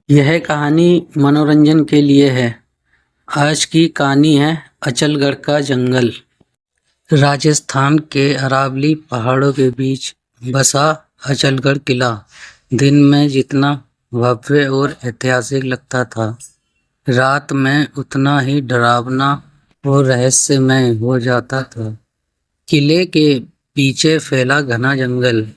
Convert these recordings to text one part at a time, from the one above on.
यह कहानी मनोरंजन के लिए है। आज की कहानी है अचलगढ़ का जंगल। राजस्थान के अरावली पहाड़ों के बीच बसा अचलगढ़ किला दिन में जितना भव्य और ऐतिहासिक लगता था, रात में उतना ही डरावना और रहस्यमय हो जाता था। किले के पीछे फैला घना जंगल,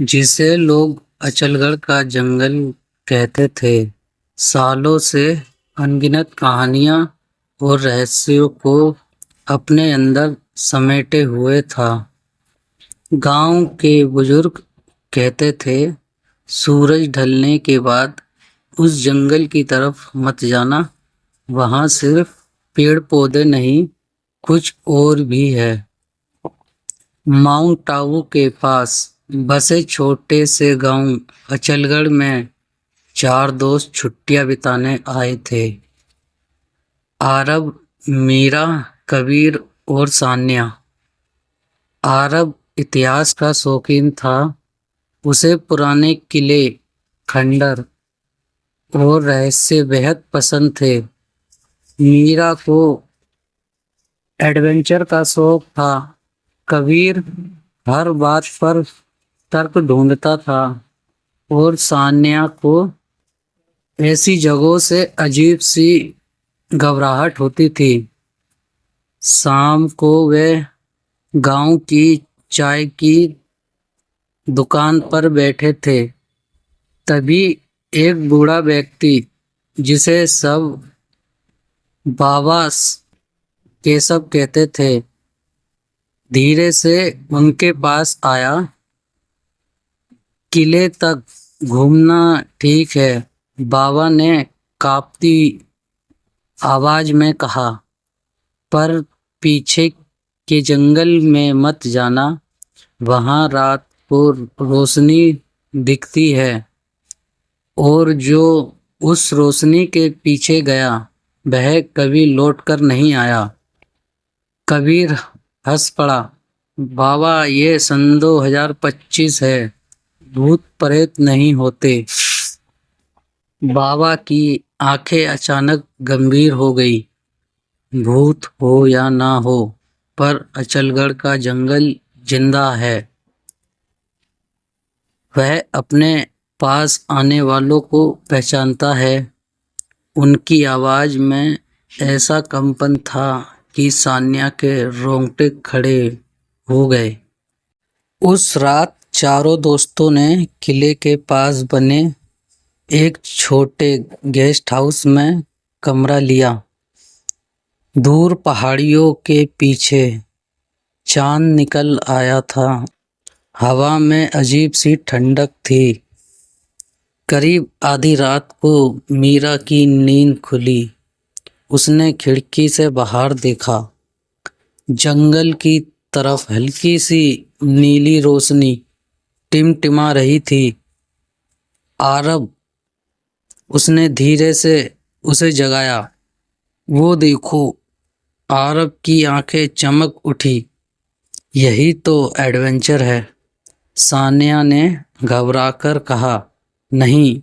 जिसे लोग अचलगढ़ का जंगल कहते थे, सालों से अनगिनत कहानियां और रहस्यों को अपने अंदर समेटे हुए था। गांव के बुजुर्ग कहते थे, सूरज ढलने के बाद उस जंगल की तरफ मत जाना, वहां सिर्फ पेड़ पौधे नहीं, कुछ और भी है। माउंट आबू के पास बसे छोटे से गांव अचलगढ़ में चार दोस्त छुट्टियां बिताने आए थे। आरब, मीरा, कबीर और सान्या। आरब इतिहास का शौकीन था। उसे पुराने किले, खंडर और रहस्य बेहद पसंद थे। मीरा को एडवेंचर का शौक था। कबीर हर बात पर तर्क ढूंढता था और सान्या को ऐसी जगहों से अजीब सी घबराहट होती थी। शाम को वे गांव की चाय की दुकान पर बैठे थे। तभी एक बूढ़ा व्यक्ति, जिसे सब बाबा केशव कहते थे, धीरे से उनके पास आया। किले तक घूमना ठीक है, बाबा ने कांपती आवाज में कहा, पर पीछे के जंगल में मत जाना, वहां रात को रोशनी दिखती है और जो उस रोशनी के पीछे गया वह कभी लौटकर नहीं आया। कबीर हंस पड़ा, बाबा ये सन 2025 है, भूत प्रेत नहीं होते। बाबा की आंखें अचानक गंभीर हो गई। भूत हो या ना हो, पर अचलगढ़ का जंगल जिंदा है। वह अपने पास आने वालों को पहचानता है। उनकी आवाज में ऐसा कंपन था कि सान्या के रोंगटे खड़े हो गए। उस रात चारों दोस्तों ने किले के पास बने एक छोटे गेस्ट हाउस में कमरा लिया। दूर पहाड़ियों के पीछे चांद निकल आया था। हवा में अजीब सी ठंडक थी। करीब आधी रात को मीरा की नींद खुली। उसने खिड़की से बाहर देखा। जंगल की तरफ हल्की सी नीली रोशनी टिमटिमा रही थी। आरब, उसने धीरे से उसे जगाया। वो देखो, आरब की आंखें चमक उठी। यही तो एडवेंचर है। सान्या ने घबराकर कहा, नहीं,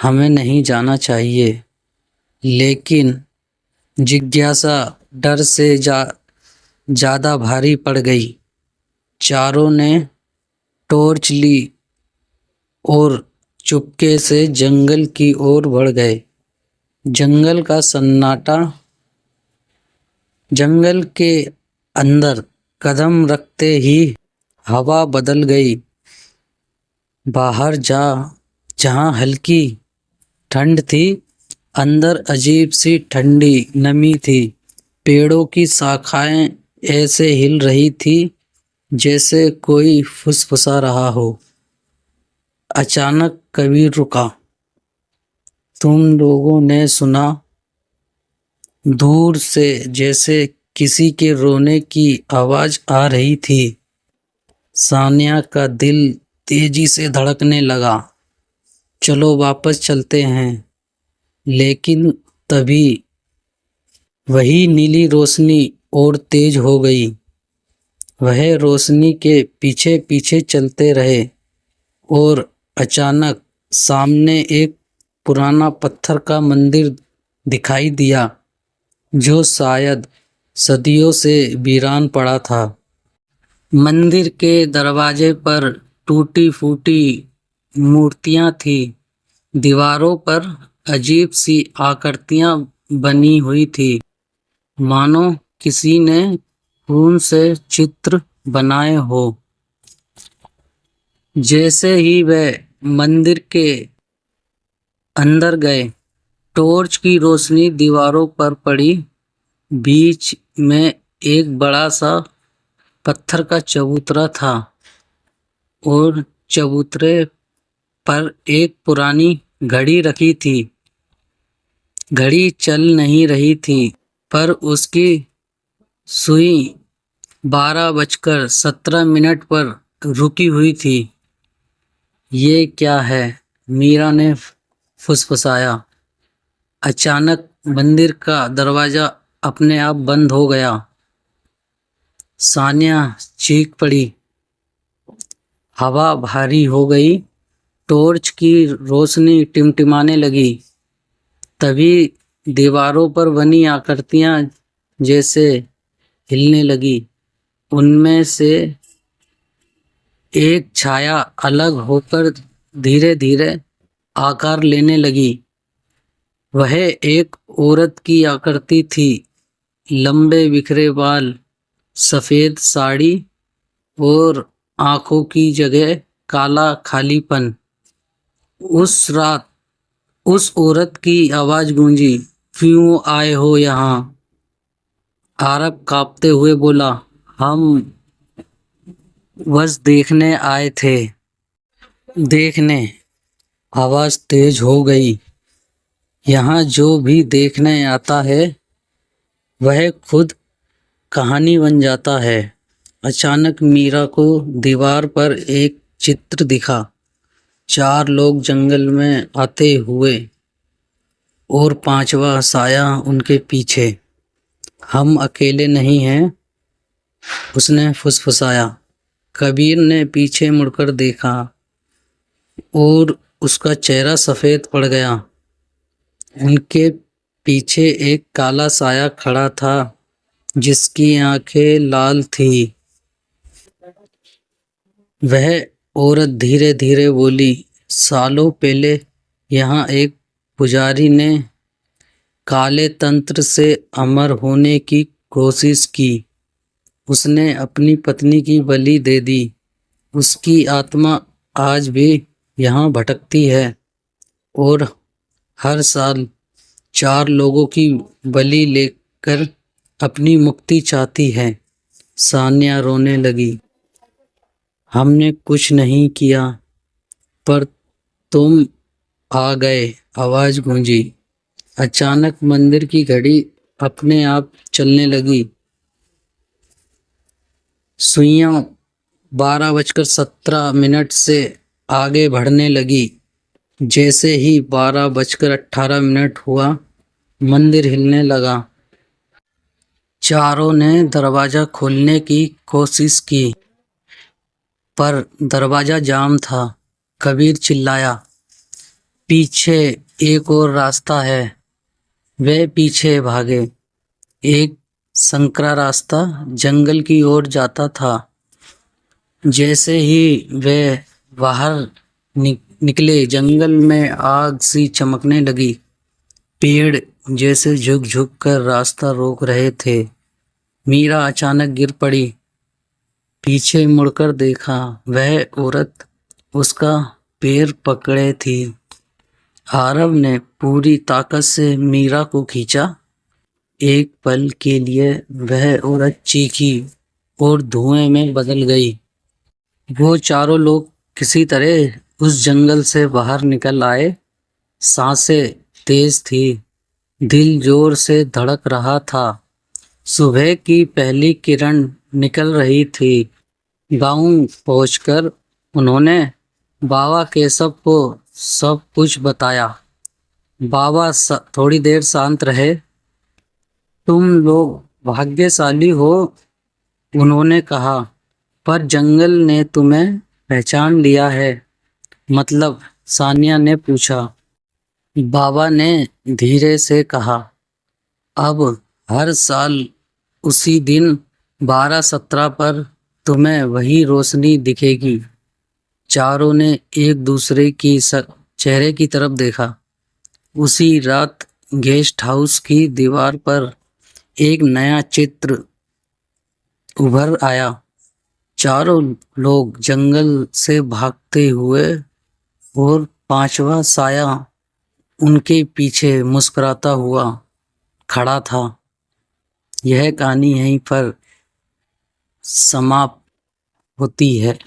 हमें नहीं जाना चाहिए। लेकिन जिज्ञासा डर से ज्यादा भारी पड़ गई। चारों ने टॉर्च ली और चुपके से जंगल की ओर बढ़ गए। जंगल का सन्नाटा, जंगल के अंदर कदम रखते ही हवा बदल गई। बाहर जहां हल्की ठंड थी, अंदर अजीब सी ठंडी नमी थी। पेड़ों की शाखाएं ऐसे हिल रही थी जैसे कोई फुसफुसा रहा हो। अचानक कबीर रुका। तुम लोगों ने सुना? दूर से जैसे किसी के रोने की आवाज आ रही थी। सान्या का दिल तेजी से धड़कने लगा। चलो वापस चलते हैं। लेकिन तभी वही नीली रोशनी और तेज हो गई। वह रोशनी के पीछे पीछे चलते रहे और अचानक सामने एक पुराना पत्थर का मंदिर दिखाई दिया जो शायद सदियों से वीरान पड़ा था। मंदिर के दरवाजे पर टूटी फूटी मूर्तियां थी। दीवारों पर अजीब सी आकृतियां बनी हुई थी, मानो किसी ने खून से चित्र बनाए हो। जैसे ही वे मंदिर के अंदर गए, टॉर्च की रोशनी दीवारों पर पड़ी। बीच में एक बड़ा सा पत्थर का चबूतरा था और चबूतरे पर एक पुरानी घड़ी रखी थी। घड़ी चल नहीं रही थी, पर उसकी सुई 12:17 पर रुकी हुई थी। ये क्या है? मीरा ने फुसफुसाया। अचानक मंदिर का दरवाजा अपने आप बंद हो गया। सान्या चीख पड़ी। हवा भारी हो गई। टॉर्च की रोशनी टिमटिमाने लगी। तभी दीवारों पर बनी आकृतियां जैसे हिलने लगी। उनमें से एक छाया अलग होकर धीरे धीरे आकार लेने लगी। वह एक औरत की आकृति थी। लंबे बिखरे बाल, सफेद साड़ी और आंखों की जगह काला खालीपन। उस रात उस औरत की आवाज गूंजी, क्यों आए हो यहाँ? आरब कांपते हुए बोला, हम बस देखने आए थे। देखने? आवाज तेज हो गई। यहाँ जो भी देखने आता है वह खुद कहानी बन जाता है। अचानक मीरा को दीवार पर एक चित्र दिखा। 4 लोग जंगल में आते हुए और 5वां साया उनके पीछे। हम अकेले नहीं हैं, उसने फुसफुसाया। कबीर ने पीछे मुड़कर देखा और उसका चेहरा सफेद पड़ गया। उनके पीछे एक काला साया खड़ा था जिसकी आंखें लाल थी। वह औरत धीरे धीरे बोली, सालों पहले यहाँ एक पुजारी ने काले तंत्र से अमर होने की कोशिश की। उसने अपनी पत्नी की बलि दे दी। उसकी आत्मा आज भी यहाँ भटकती है और हर साल 4 लोगों की बलि लेकर अपनी मुक्ति चाहती है। सान्या रोने लगी। हमने कुछ नहीं किया, पर तुम आ गए, आवाज गूंजी। अचानक मंदिर की घड़ी अपने आप चलने लगी। सुइयां 12:17 से आगे बढ़ने लगी। जैसे ही 12:18 हुआ, मंदिर हिलने लगा। चारों ने दरवाजा खोलने की कोशिश की, पर दरवाजा जाम था। कबीर चिल्लाया, पीछे एक और रास्ता है। वे पीछे भागे। एक संकरा रास्ता जंगल की ओर जाता था। जैसे ही वे बाहर निकले, जंगल में आग सी चमकने लगी। पेड़ जैसे झुक झुक कर रास्ता रोक रहे थे। मीरा अचानक गिर पड़ी। पीछे मुड़कर देखा, वह औरत उसका पैर पकड़े थी। आरव ने पूरी ताकत से मीरा को खींचा। एक पल के लिए वह औरत चीखी और धुएं में बदल गई। वो चारों लोग किसी तरह उस जंगल से बाहर निकल आए। सांसें तेज थी, दिल जोर से धड़क रहा था। सुबह की पहली किरण निकल रही थी। गांव पहुंचकर उन्होंने बाबा केशव को सब कुछ बताया। बाबा थोड़ी देर शांत रहे। तुम लोग भाग्यशाली हो, उन्होंने कहा, पर जंगल ने तुम्हें पहचान लिया है। मतलब? सान्या ने पूछा। बाबा ने धीरे से कहा, अब हर साल उसी दिन 12/17 पर तुम्हें वही रोशनी दिखेगी। चारों ने एक दूसरे की चेहरे की तरफ देखा। उसी रात गेस्ट हाउस की दीवार पर एक नया चित्र उभर आया। चारों लोग जंगल से भागते हुए और पांचवा साया उनके पीछे मुस्कुराता हुआ खड़ा था। यह कहानी यहीं पर समाप्त होती है।